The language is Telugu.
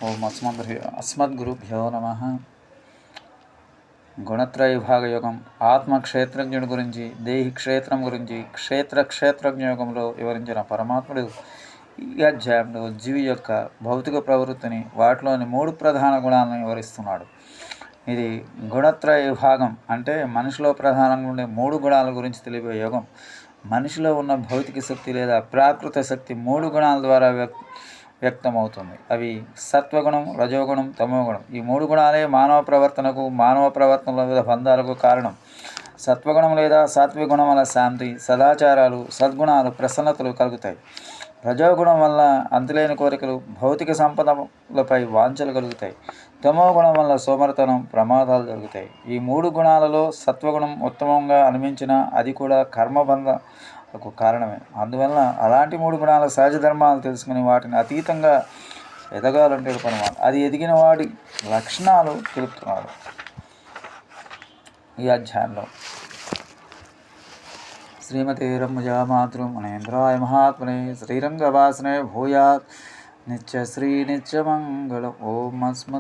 ఓం అస్మద్గురుభ్యో నమ. గుణత్రయ విభాగ యోగం ఆత్మ క్షేత్రజ్ఞుడి గురించి, దేహి క్షేత్రం గురించి, క్షేత్రజ్ఞ యోగంలో వివరించిన పరమాత్ముడు ఈ అధ్యాయంలో జీవి యొక్క భౌతిక ప్రవృత్తిని, వాటిలోని 3 ప్రధాన గుణాలను వివరిస్తున్నాడు. ఇది గుణత్రయ విభాగం అంటే మనిషిలో ప్రధానంగా ఉండే 3 గుణాల గురించి తెలిపే యోగం. మనిషిలో ఉన్న భౌతిక శక్తి లేదా ప్రాకృత శక్తి 3 గుణాల ద్వారా వ్యక్తమవుతుంది. అవి సత్వగుణం, రజోగుణం, తమోగుణం. ఈ 3 గుణాలే మానవ ప్రవర్తనలో వివిధ బంధాలకు కారణం. సత్వగుణం లేదా సాత్విక గుణం వల్ల శాంతి, సదాచారాలు, సద్గుణాలు, ప్రసన్నతలు కలుగుతాయి. రజోగుణం వల్ల అంతులేని కోరికలు, భౌతిక సంపదలపై వాంఛలు కలుగుతాయి. తమో గుణం వల్ల సోమరతనం, ప్రమాదాలు జరుగుతాయి. ఈ 3 గుణాలలో సత్వగుణం ఉత్తమంగా అనిపించినా అది కూడా కర్మబంధాలకు కారణమే. అందువలన అలాంటి 3 గుణాల సహజ ధర్మాలు తెలుసుకుని వాటిని అతీతంగా ఎదగాలంటే పరమాత్మ అది ఎదిగిన వాడి లక్షణాలు తెలుపుతున్నాడు ఈ అధ్యాయంలో. శ్రీమతే రమ్యజా మాతృ మనేంద్రాయ మహాత్మనే శ్రీరంగవాసనే భూయాత్ నిత్యశ్రీ నిత్యమంగళం. ఓం అస్మత్